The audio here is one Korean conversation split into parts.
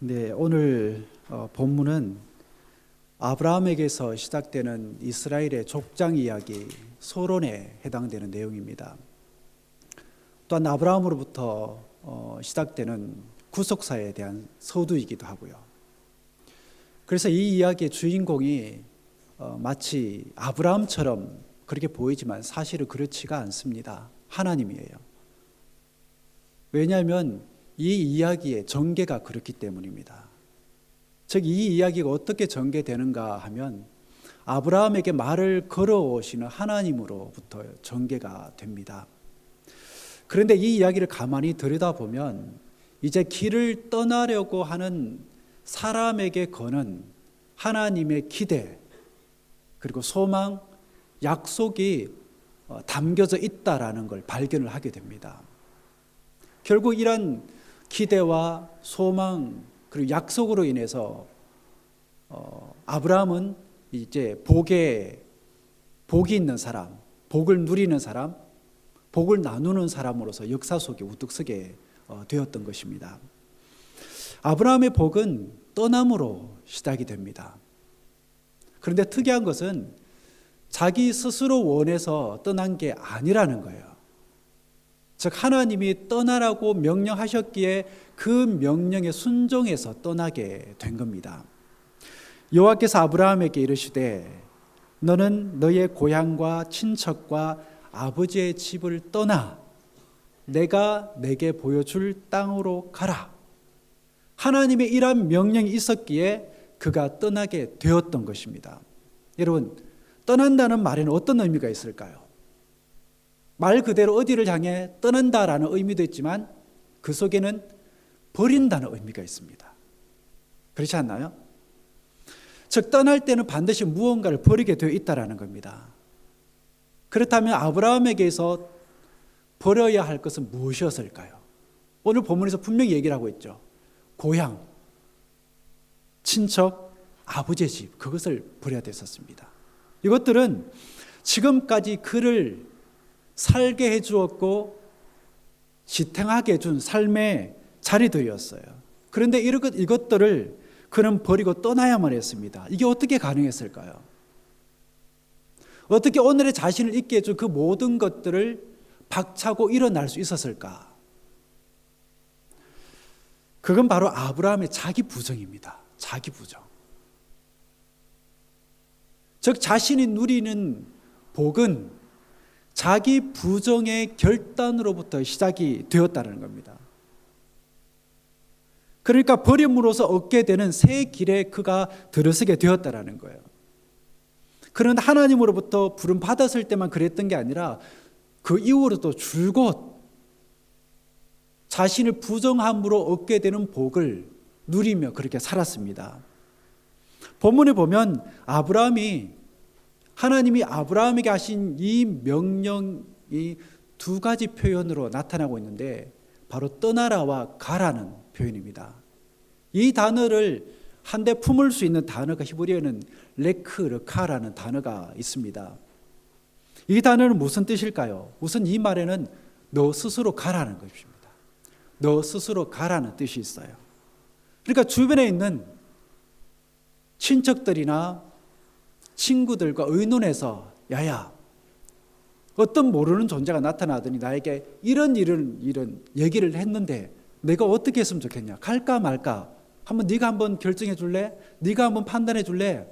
네, 오늘 본문은 아브라함에게서 시작되는 이스라엘의 족장 이야기, 소론에 해당되는 내용입니다. 또한 아브라함으로부터 시작되는 구속사에 대한 서두이기도 하고요. 그래서 이 이야기의 주인공이 마치 아브라함처럼 그렇게 보이지만 사실은 그렇지가 않습니다. 하나님이에요. 왜냐하면 이 이야기의 전개가 그렇기 때문입니다. 즉, 이 이야기가 어떻게 전개되는가 하면 아브라함에게 말을 걸어오시는 하나님으로부터 전개가 됩니다. 그런데 이 이야기를 가만히 들여다보면 이제 길을 떠나려고 하는 사람에게 거는 하나님의 기대, 그리고 소망, 약속이 담겨져 있다라는 걸 발견을 하게 됩니다. 결국 이런 기대와 소망 그리고 약속으로 인해서 아브라함은 이제 복이 있는 사람, 복을 누리는 사람, 복을 나누는 사람으로서 역사 속에 우뚝 서게 되었던 것입니다. 아브라함의 복은 떠남으로 시작이 됩니다. 그런데 특이한 것은 자기 스스로 원해서 떠난 게 아니라는 거예요. 즉, 하나님이 떠나라고 명령하셨기에 그 명령에 순종해서 떠나게 된 겁니다. 여호와께서 아브라함에게 이르시되 너는 너의 고향과 친척과 아버지의 집을 떠나 내가 내게 보여줄 땅으로 가라. 하나님의 이러한 명령이 있었기에 그가 떠나게 되었던 것입니다. 여러분, 떠난다는 말에는 어떤 의미가 있을까요? 말 그대로 어디를 향해 떠난다라는 의미도 있지만 그 속에는 버린다는 의미가 있습니다. 그렇지 않나요? 즉, 떠날 때는 반드시 무언가를 버리게 되어 있다라는 겁니다. 그렇다면 아브라함에게서 버려야 할 것은 무엇이었을까요? 오늘 본문에서 분명히 얘기를 하고 있죠. 고향, 친척, 아버지의 집, 그것을 버려야 됐었습니다. 이것들은 지금까지 그를 살게 해주었고 지탱하게 해준 삶의 자리들이었어요. 그런데 이것들을 그는 버리고 떠나야만 했습니다. 이게 어떻게 가능했을까요? 어떻게 오늘의 자신을 있게 해준 그 모든 것들을 박차고 일어날 수 있었을까? 그건 바로 아브라함의 자기 부정입니다. 자기 부정. 즉, 자신이 누리는 복은 자기 부정의 결단으로부터 시작이 되었다는 겁니다. 그러니까 버림으로써 얻게 되는 새 길에 그가 들어서게 되었다는 거예요. 그는 하나님으로부터 부름 받았을 때만 그랬던 게 아니라 그 이후로도 줄곧 자신을 부정함으로 얻게 되는 복을 누리며 그렇게 살았습니다. 본문에 보면 하나님이 아브라함에게 하신 이 명령이 두 가지 표현으로 나타나고 있는데 바로 떠나라와 가라는 표현입니다. 이 단어를 한데 품을 수 있는 단어가 히브리어는 레크르카라는 단어가 있습니다. 이 단어는 무슨 뜻일까요? 우선 이 말에는 너 스스로 가라는 것입니다. 너 스스로 가라는 뜻이 있어요. 그러니까 주변에 있는 친척들이나 친구들과 의논해서 야야, 어떤 모르는 존재가 나타나더니 나에게 이런 얘기를 했는데 내가 어떻게 했으면 좋겠냐? 갈까 말까? 네가 한번 결정해 줄래? 네가 한번 판단해 줄래?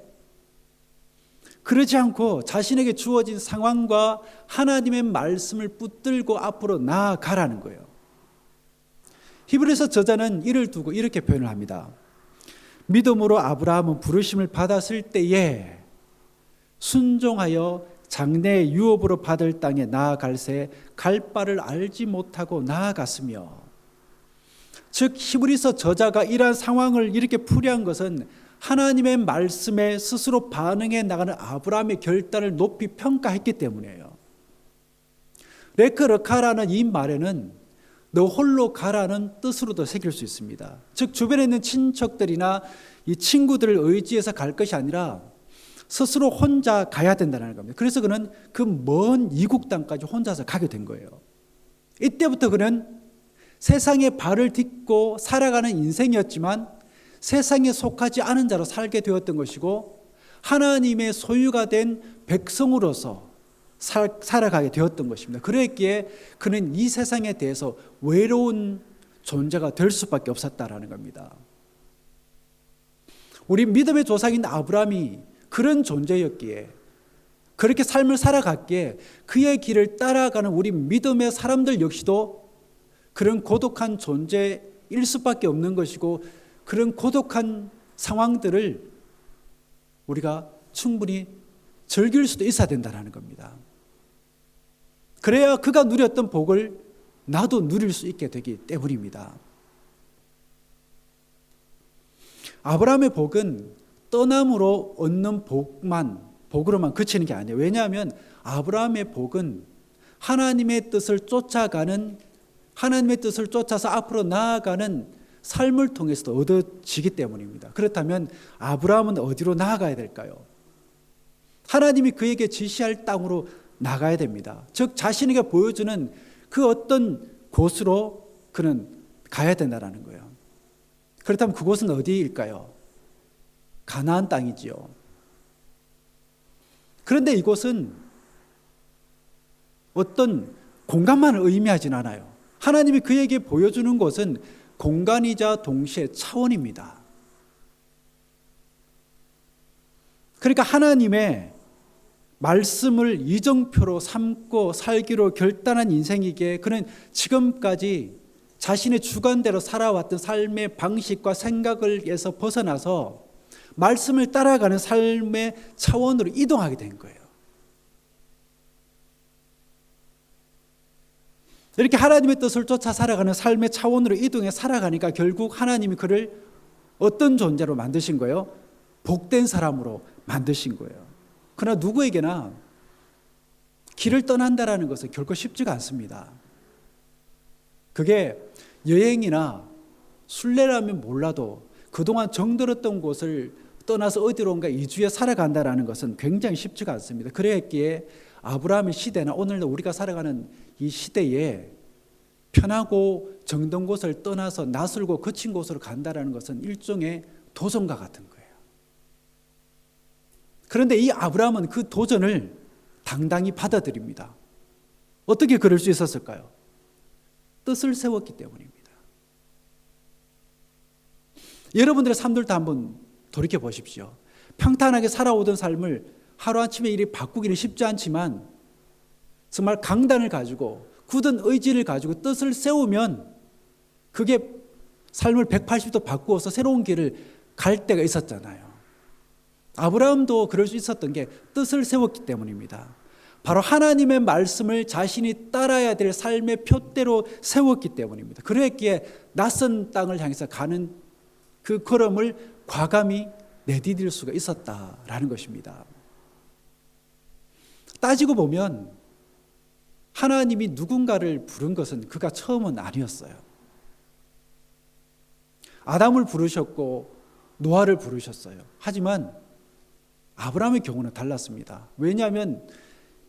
그러지 않고 자신에게 주어진 상황과 하나님의 말씀을 붙들고 앞으로 나아가라는 거예요. 히브리서 저자는 이를 두고 이렇게 표현을 합니다. 믿음으로 아브라함은 부르심을 받았을 때에 순종하여 장래의 유업으로 받을 땅에 나아갈새 갈 바를 알지 못하고 나아갔으며, 즉 히브리서 저자가 이러한 상황을 이렇게 풀이한 것은 하나님의 말씀에 스스로 반응해 나가는 아브라함의 결단을 높이 평가했기 때문이에요. 레크르카라는 이 말에는 너 홀로 가라는 뜻으로도 새길 수 있습니다. 즉 주변에 있는 친척들이나 이 친구들을 의지해서 갈 것이 아니라 스스로 혼자 가야 된다는 겁니다. 그래서 그는 그 먼 이국 땅까지 혼자서 가게 된 거예요. 이때부터 그는 세상에 발을 딛고 살아가는 인생이었지만 세상에 속하지 않은 자로 살게 되었던 것이고 하나님의 소유가 된 백성으로서 살아가게 되었던 것입니다. 그랬기에 그는 이 세상에 대해서 외로운 존재가 될 수밖에 없었다라는 겁니다. 우리 믿음의 조상인 아브라함이 그런 존재였기에, 그렇게 삶을 살아갔기에 그의 길을 따라가는 우리 믿음의 사람들 역시도 그런 고독한 존재일 수밖에 없는 것이고, 그런 고독한 상황들을 우리가 충분히 즐길 수도 있어야 된다는 겁니다. 그래야 그가 누렸던 복을 나도 누릴 수 있게 되기 때문입니다. 아브라함의 복은 떠남으로 얻는 복으로만 그치는 게 아니에요. 왜냐하면 아브라함의 복은 하나님의 뜻을 쫓아서 앞으로 나아가는 삶을 통해서도 얻어지기 때문입니다. 그렇다면 아브라함은 어디로 나아가야 될까요? 하나님이 그에게 지시할 땅으로 나가야 됩니다. 즉 자신에게 보여주는 그 어떤 곳으로 그는 가야 된다는 거예요. 그렇다면 그곳은 어디일까요? 가나안 땅이지요. 그런데 이곳은 어떤 공간만을 의미하진 않아요. 하나님이 그에게 보여주는 것은 공간이자 동시에 차원입니다. 그러니까 하나님의 말씀을 이정표로 삼고 살기로 결단한 인생이기에 그는 지금까지 자신의 주관대로 살아왔던 삶의 방식과 생각에서 벗어나서 말씀을 따라가는 삶의 차원으로 이동하게 된 거예요. 이렇게 하나님의 뜻을 쫓아 살아가는 삶의 차원으로 이동해 살아가니까 결국 하나님이 그를 어떤 존재로 만드신 거예요? 복된 사람으로 만드신 거예요. 그러나 누구에게나 길을 떠난다라는 것은 결코 쉽지가 않습니다. 그게 여행이나 순례라면 몰라도 그동안 정들었던 곳을 떠나서 어디론가 이주해 살아간다라는 것은 굉장히 쉽지가 않습니다. 그랬기에 아브라함의 시대나 오늘도 우리가 살아가는 이 시대에 편하고 정든 곳을 떠나서 낯설고 거친 곳으로 간다라는 것은 일종의 도전과 같은 거예요. 그런데 이 아브라함은 그 도전을 당당히 받아들입니다. 어떻게 그럴 수 있었을까요? 뜻을 세웠기 때문입니다. 여러분들의 삶들도 한번 돌이켜 보십시오. 평탄하게 살아오던 삶을 하루아침에 이리 바꾸기는 쉽지 않지만 정말 강단을 가지고 굳은 의지를 가지고 뜻을 세우면 그게 삶을 180도 바꾸어서 새로운 길을 갈 때가 있었잖아요. 아브라함도 그럴 수 있었던 게 뜻을 세웠기 때문입니다. 바로 하나님의 말씀을 자신이 따라야 될 삶의 표대로 세웠기 때문입니다. 그랬기에 낯선 땅을 향해서 가는 그 걸음을 과감히 내디딜 수가 있었다라는 것입니다. 따지고 보면 하나님이 누군가를 부른 것은 그가 처음은 아니었어요. 아담을 부르셨고 노아를 부르셨어요. 하지만 아브라함의 경우는 달랐습니다. 왜냐하면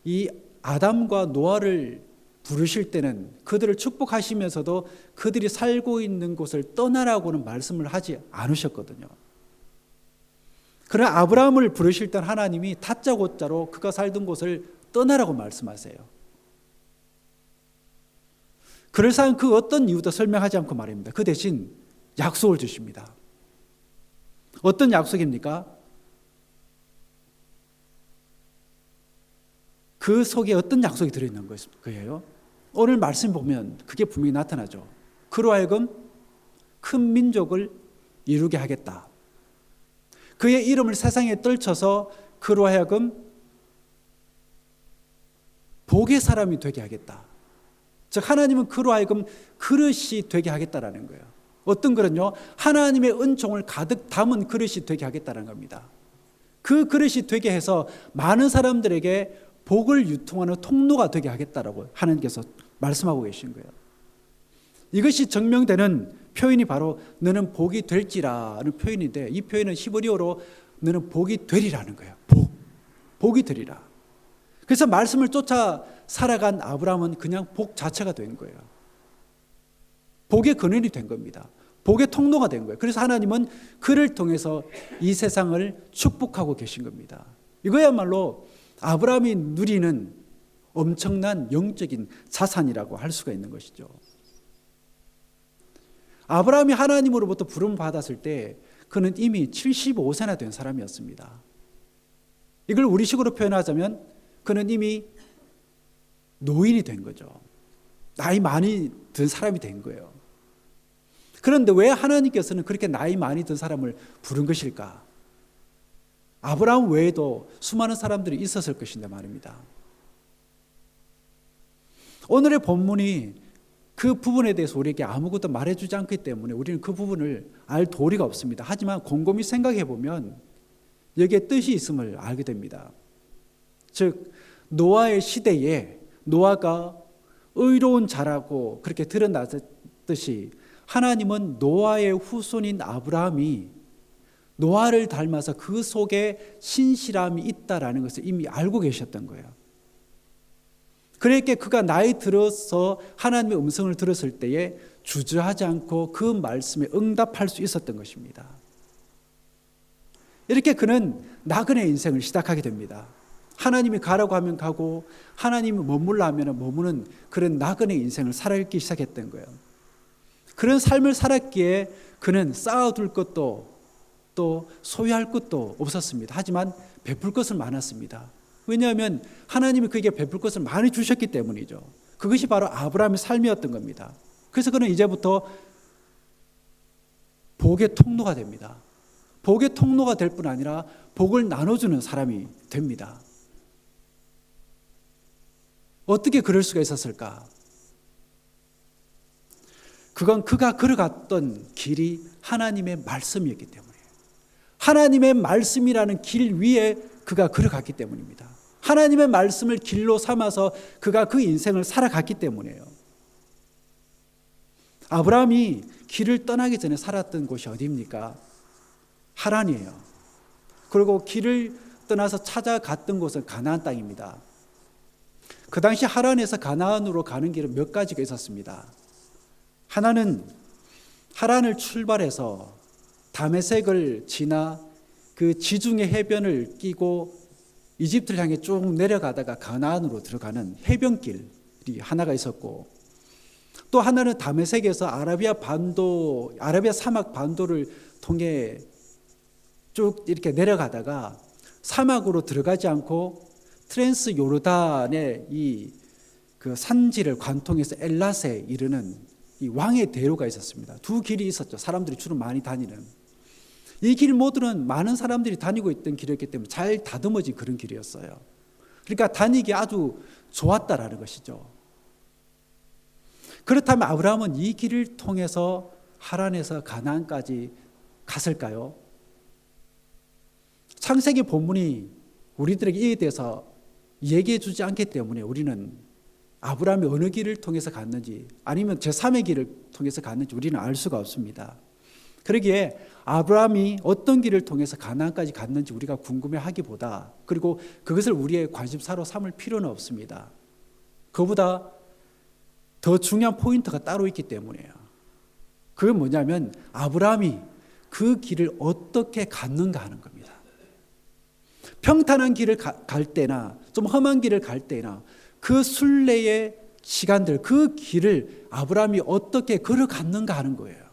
이 아담과 노아를 부르실 때는 그들을 축복하시면서도 그들이 살고 있는 곳을 떠나라고는 말씀을 하지 않으셨거든요. 그러나 아브라함을 부르실 때 하나님이 다짜고짜로 그가 살던 곳을 떠나라고 말씀하세요. 그럴싸한 그 어떤 이유도 설명하지 않고 말입니다. 그 대신 약속을 주십니다. 어떤 약속입니까? 그 속에 어떤 약속이 들어있는 거예요? 오늘 말씀 보면 그게 분명히 나타나죠. 그로 하여금 큰 민족을 이루게 하겠다. 그의 이름을 세상에 떨쳐서 그로 하여금 복의 사람이 되게 하겠다. 즉 하나님은 그로 하여금 그릇이 되게 하겠다라는 거예요. 어떤 그릇요? 하나님의 은총을 가득 담은 그릇이 되게 하겠다는 겁니다. 그 그릇이 되게 해서 많은 사람들에게 복을 유통하는 통로가 되게 하겠다라고 하나님께서 말씀하고 계신 거예요. 이것이 증명되는 표현이 바로 너는 복이 될지라는 표현인데, 이 표현은 히브리어로 너는 복이 되리라는 거예요. 복이 되리라. 그래서 말씀을 쫓아 살아간 아브라함은 그냥 복 자체가 된 거예요. 복의 근원이 된 겁니다. 복의 통로가 된 거예요. 그래서 하나님은 그를 통해서 이 세상을 축복하고 계신 겁니다. 이거야말로 아브라함이 누리는 엄청난 영적인 자산이라고 할 수가 있는 것이죠. 아브라함이 하나님으로부터 부름을 받았을 때 그는 이미 75세나 된 사람이었습니다. 이걸 우리식으로 표현하자면 그는 이미 노인이 된 거죠. 나이 많이 든 사람이 된 거예요. 그런데 왜 하나님께서는 그렇게 나이 많이 든 사람을 부른 것일까? 아브라함 외에도 수많은 사람들이 있었을 것인데 말입니다. 오늘의 본문이 그 부분에 대해서 우리에게 아무것도 말해주지 않기 때문에 우리는 그 부분을 알 도리가 없습니다. 하지만 곰곰이 생각해 보면 여기에 뜻이 있음을 알게 됩니다. 즉 노아의 시대에 노아가 의로운 자라고 그렇게 드러났듯이 하나님은 노아의 후손인 아브라함이 노아를 닮아서 그 속에 신실함이 있다라는 것을 이미 알고 계셨던 거예요. 그러니까 그가 나이 들어서 하나님의 음성을 들었을 때에 주저하지 않고 그 말씀에 응답할 수 있었던 것입니다. 이렇게 그는 나그네 인생을 시작하게 됩니다. 하나님이 가라고 하면 가고 하나님이 머물라 하면 머무는 그런 나그네 인생을 살아가기 시작했던 거예요. 그런 삶을 살았기에 그는 쌓아둘 것도 또 소유할 것도 없었습니다. 하지만 베풀 것은 많았습니다. 왜냐하면 하나님이 그에게 베풀 것을 많이 주셨기 때문이죠. 그것이 바로 아브라함의 삶이었던 겁니다. 그래서 그는 이제부터 복의 통로가 됩니다. 복의 통로가 될 뿐 아니라 복을 나눠주는 사람이 됩니다. 어떻게 그럴 수가 있었을까? 그건 그가 걸어갔던 길이 하나님의 말씀이었기 때문이에요. 하나님의 말씀이라는 길 위에 그가 걸어갔기 때문입니다. 하나님의 말씀을 길로 삼아서 그가 그 인생을 살아갔기 때문이에요. 아브라함이 길을 떠나기 전에 살았던 곳이 어디입니까? 하란이에요. 그리고 길을 떠나서 찾아갔던 곳은 가나안 땅입니다. 그 당시 하란에서 가나안으로 가는 길은 몇 가지가 있었습니다. 하나는 하란을 출발해서 다메섹을 지나 그 지중해 해변을 끼고 이집트를 향해 쭉 내려가다가 가나안으로 들어가는 해변길이 하나가 있었고, 또 하나는 다메섹에서 아라비아 사막 반도를 통해 쭉 이렇게 내려가다가 사막으로 들어가지 않고 트랜스 요르단의 이 그 산지를 관통해서 엘라세 이르는 이 왕의 대로가 있었습니다. 두 길이 있었죠. 사람들이 주로 많이 다니는. 이 길 모두는 많은 사람들이 다니고 있던 길이었기 때문에 잘 다듬어진 그런 길이었어요. 그러니까 다니기 아주 좋았다라는 것이죠. 그렇다면 아브라함은 이 길을 통해서 하란에서 가나안까지 갔을까요? 창세기 본문이 우리들에게 이에 대해서 얘기해 주지 않기 때문에 우리는 아브라함이 어느 길을 통해서 갔는지 아니면 제3의 길을 통해서 갔는지 우리는 알 수가 없습니다. 그러기에 아브라함이 어떤 길을 통해서 가나안까지 갔는지 우리가 궁금해하기보다, 그리고 그것을 우리의 관심사로 삼을 필요는 없습니다. 그보다 더 중요한 포인트가 따로 있기 때문이에요. 그게 뭐냐면 아브라함이 그 길을 어떻게 갔는가 하는 겁니다. 평탄한 길을 갈 때나 좀 험한 길을 갈 때나 그 순례의 시간들, 그 길을 아브라함이 어떻게 걸어갔는가 하는 거예요.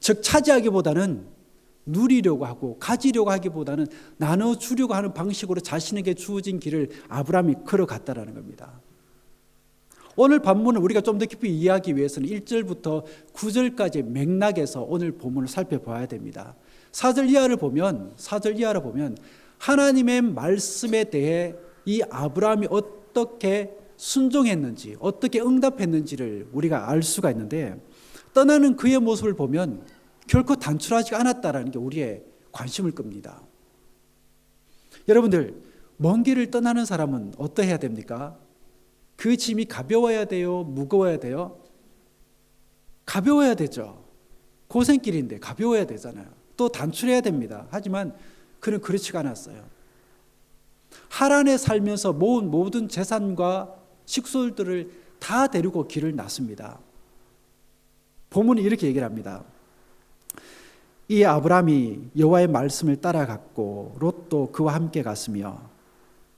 즉 차지하기보다는 누리려고 하고 가지려고 하기보다는 나눠주려고 하는 방식으로 자신에게 주어진 길을 아브라함이 걸어갔다라는 겁니다. 오늘 본문을 우리가 좀 더 깊이 이해하기 위해서는 1절부터 9절까지 맥락에서 오늘 본문을 살펴봐야 됩니다. 4절 이하를 보면 하나님의 말씀에 대해 이 아브라함이 어떻게 순종했는지, 어떻게 응답했는지를 우리가 알 수가 있는데, 떠나는 그의 모습을 보면 결코 단출하지 않았다라는 게 우리의 관심을 끕니다. 여러분들, 먼 길을 떠나는 사람은 어떠해야 됩니까? 그 짐이 가벼워야 돼요? 무거워야 돼요? 가벼워야 되죠. 고생길인데 가벼워야 되잖아요. 또 단출해야 됩니다. 하지만 그는 그렇지가 않았어요. 하란에 살면서 모은 모든 재산과 식솔들을 다 데리고 길을 났습니다. 본문이 이렇게 얘기를 합니다. 이 아브라함이 여호와의 말씀을 따라갔고 롯도 그와 함께 갔으며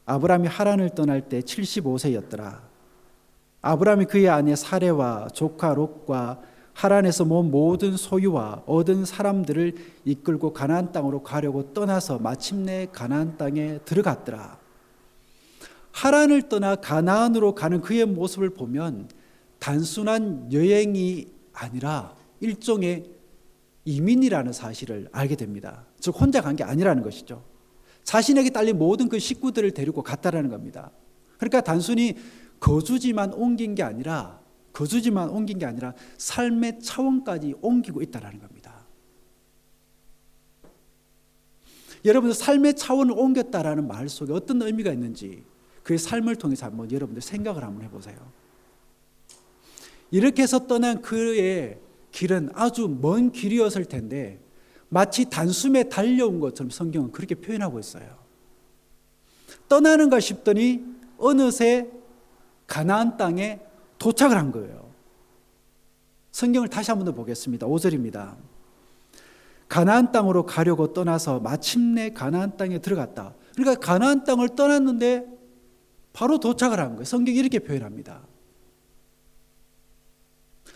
아브라함이 하란을 떠날 때 75세였더라. 아브라함이 그의 아내 사레와 조카 롯과 하란에서 모은 모든 소유와 얻은 사람들을 이끌고 가나안 땅으로 가려고 떠나서 마침내 가나안 땅에 들어갔더라. 하란을 떠나 가나안으로 가는 그의 모습을 보면 단순한 여행이 아니라 일종의 이민이라는 사실을 알게 됩니다. 즉 혼자 간 게 아니라는 것이죠. 자신에게 딸린 모든 그 식구들을 데리고 갔다라는 겁니다. 그러니까 단순히 거주지만 옮긴 게 아니라 삶의 차원까지 옮기고 있다라는 겁니다. 여러분들 삶의 차원을 옮겼다라는 말 속에 어떤 의미가 있는지 그의 삶을 통해서 한번 여러분들 생각을 한번 해보세요. 이렇게 해서 떠난 그의 길은 아주 먼 길이었을 텐데 마치 단숨에 달려온 것처럼 성경은 그렇게 표현하고 있어요. 떠나는가 싶더니 어느새 가나안 땅에 도착을 한 거예요. 성경을 다시 한 번 더 보겠습니다. 5절입니다. 가나안 땅으로 가려고 떠나서 마침내 가나안 땅에 들어갔다. 그러니까 가나안 땅을 떠났는데 바로 도착을 한 거예요. 성경이 이렇게 표현합니다.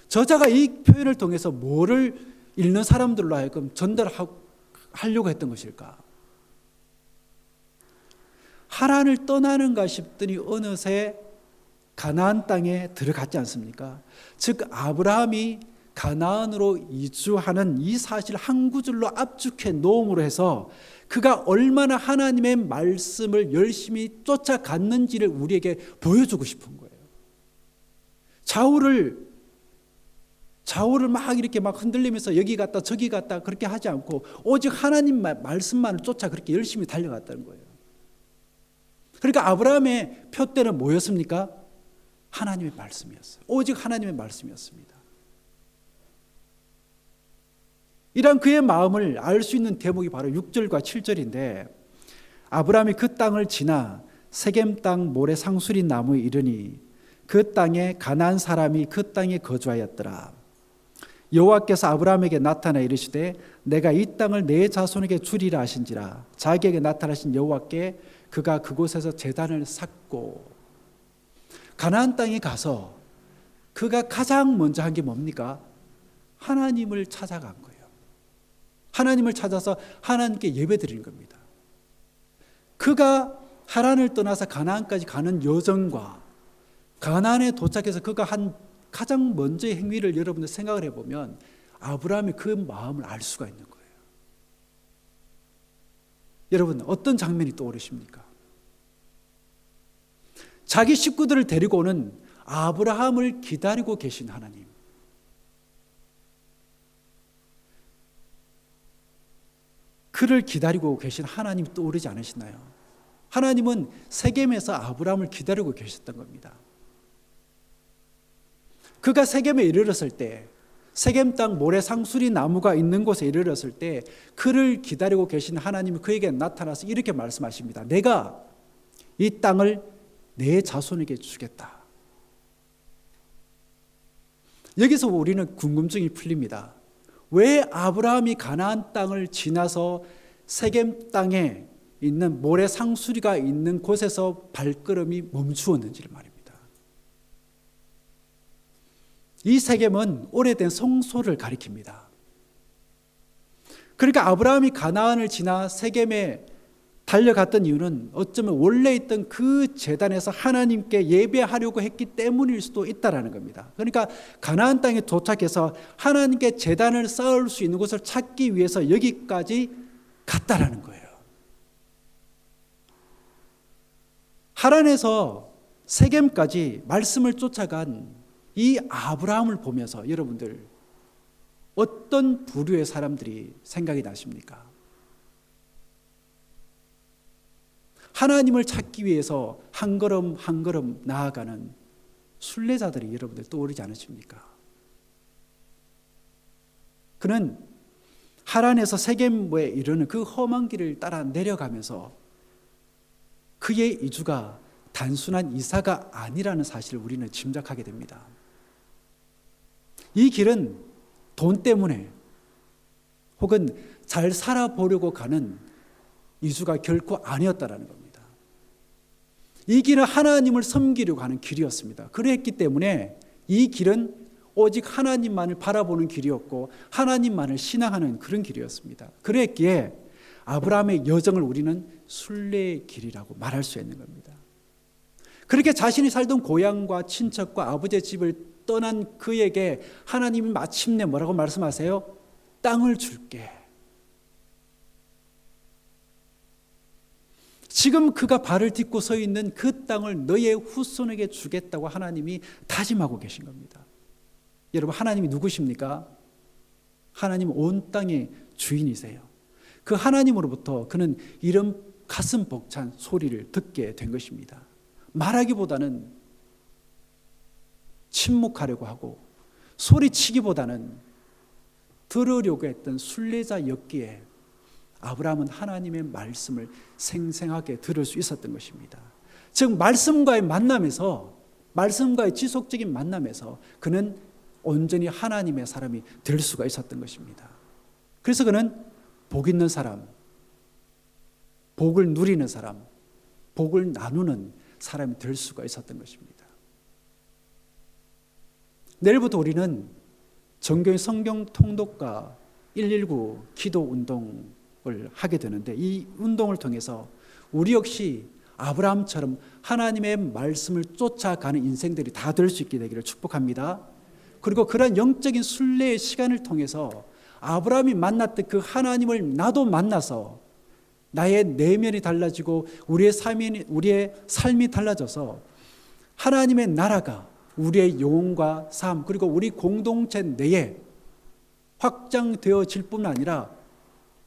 저자가 이 표현을 통해서 뭐를 읽는 사람들로 하여금 전달하려고 했던 것일까? 하란을 떠나는가 싶더니 어느새 가나안 땅에 들어갔지 않습니까? 즉 아브라함이 가나안으로 이주하는 이 사실 한 구절로 압축해 놓음으로 해서 그가 얼마나 하나님의 말씀을 열심히 쫓아갔는지를 우리에게 보여주고 싶은 거예요. 좌우를 막 이렇게 막 흔들리면서 여기 갔다 저기 갔다 그렇게 하지 않고 오직 하나님 말씀만을 쫓아 그렇게 열심히 달려갔다는 거예요. 그러니까 아브라함의 표대는 뭐였습니까? 하나님의 말씀이었어요. 오직 하나님의 말씀이었습니다. 이런 그의 마음을 알 수 있는 대목이 바로 6절과 7절인데 아브라함이 그 땅을 지나 세겜 땅 모래 상수리 나무에 이르니 그 땅에 가나안 사람이 그 땅에 거주하였더라. 여호와께서 아브라함에게 나타나 이르시되 내가 이 땅을 내 자손에게 주리라 하신지라. 자기에게 나타나신 여호와께 그가 그곳에서 제단을 쌓고 가나안 땅에 가서 그가 가장 먼저 한 게 뭡니까? 하나님을 찾아간 거예요. 하나님을 찾아서 하나님께 예배드리는 겁니다. 그가 하란을 떠나서 가나안까지 가는 여정과 가나안에 도착해서 그가 한 가장 먼저의 행위를 여러분들 생각을 해보면 아브라함이 그 마음을 알 수가 있는 거예요. 여러분 어떤 장면이 떠오르십니까? 자기 식구들을 데리고 오는 아브라함을 기다리고 계신 하나님. 그를 기다리고 계신 하나님이 떠오르지 않으시나요? 하나님은 세겜에서 아브라함을 기다리고 계셨던 겁니다. 그가 세겜에 이르렀을 때 세겜 땅 모래 상수리 나무가 있는 곳에 이르렀을 때 그를 기다리고 계신 하나님이 그에게 나타나서 이렇게 말씀하십니다. 내가 이 땅을 내 자손에게 주겠다. 여기서 우리는 궁금증이 풀립니다. 왜 아브라함이 가나안 땅을 지나서 세겜 땅에 있는 모래 상수리가 있는 곳에서 발걸음이 멈추었는지를 말입니다. 이 세겜은 오래된 성소를 가리킵니다. 그러니까 아브라함이 가나안을 지나 세겜에 달려갔던 이유는 어쩌면 원래 있던 그 제단에서 하나님께 예배하려고 했기 때문일 수도 있다라는 겁니다. 그러니까 가나안 땅에 도착해서 하나님께 제단을 쌓을 수 있는 곳을 찾기 위해서 여기까지 갔다라는 거예요. 하란에서 세겜까지 말씀을 쫓아간 이 아브라함을 보면서 여러분들 어떤 부류의 사람들이 생각이 나십니까? 하나님을 찾기 위해서 한 걸음 한 걸음 나아가는 순례자들이 여러분들 떠오르지 않으십니까? 그는 하란에서 세겜에 이르는 그 험한 길을 따라 내려가면서 그의 이주가 단순한 이사가 아니라는 사실을 우리는 짐작하게 됩니다. 이 길은 돈 때문에 혹은 잘 살아보려고 가는 이주가 결코 아니었다라는 겁니다. 이 길은 하나님을 섬기려고 하는 길이었습니다. 그랬기 때문에 이 길은 오직 하나님만을 바라보는 길이었고 하나님만을 신앙하는 그런 길이었습니다. 그랬기에 아브라함의 여정을 우리는 순례의 길이라고 말할 수 있는 겁니다. 그렇게 자신이 살던 고향과 친척과 아버지의 집을 떠난 그에게 하나님이 마침내 뭐라고 말씀하세요? 땅을 줄게. 지금 그가 발을 딛고 서 있는 그 땅을 너의 후손에게 주겠다고 하나님이 다짐하고 계신 겁니다. 여러분, 하나님이 누구십니까? 하나님은 온 땅의 주인이세요. 그 하나님으로부터 그는 이런 가슴 벅찬 소리를 듣게 된 것입니다. 말하기보다는 침묵하려고 하고 소리치기보다는 들으려고 했던 순례자였기에 아브라함은 하나님의 말씀을 생생하게 들을 수 있었던 것입니다. 즉 말씀과의 만남에서, 말씀과의 지속적인 만남에서 그는 온전히 하나님의 사람이 될 수가 있었던 것입니다. 그래서 그는 복 있는 사람, 복을 누리는 사람, 복을 나누는 사람이 될 수가 있었던 것입니다. 내일부터 우리는 정교인 성경 통독과 119 기도 운동을 하게 되는데, 이 운동을 통해서 우리 역시 아브라함처럼 하나님의 말씀을 쫓아가는 인생들이 다 될 수 있게 되기를 축복합니다. 그리고 그런 영적인 순례의 시간을 통해서 아브라함이 만났던 그 하나님을 나도 만나서 나의 내면이 달라지고 우리의 삶이 달라져서 하나님의 나라가 우리의 영혼과 삶 그리고 우리 공동체 내에 확장되어질 뿐 아니라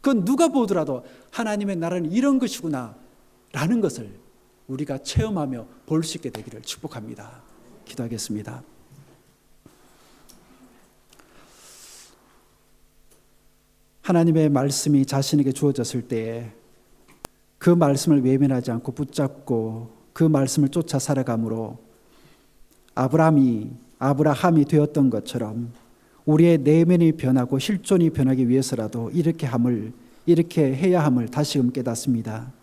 그 누가 보더라도 하나님의 나라는 이런 것이구나 라는 것을 우리가 체험하며 볼 수 있게 되기를 축복합니다. 기도하겠습니다. 하나님의 말씀이 자신에게 주어졌을 때에 그 말씀을 외면하지 않고 붙잡고 그 말씀을 쫓아 살아감으로 아브라함이 되었던 것처럼 우리의 내면이 변하고 실존이 변하기 위해서라도 이렇게 해야 함을 다시금 깨닫습니다.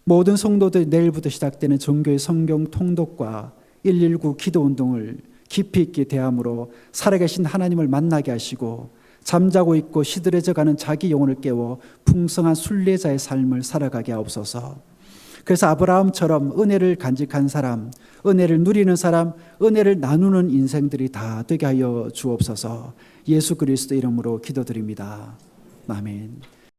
모든 성도들 내일부터 시작되는 정교의 성경 통독과 119 기도 운동을 깊이 있게 대함으로 살아계신 하나님을 만나게 하시고 잠자고 있고 시들해져가는 자기 영혼을 깨워 풍성한 순례자의 삶을 살아가게 하옵소서. 그래서 아브라함처럼 은혜를 간직한 사람, 은혜를 누리는 사람, 은혜를 나누는 인생들이 다 되게 하여 주옵소서. 예수 그리스도 이름으로 기도드립니다. 아멘.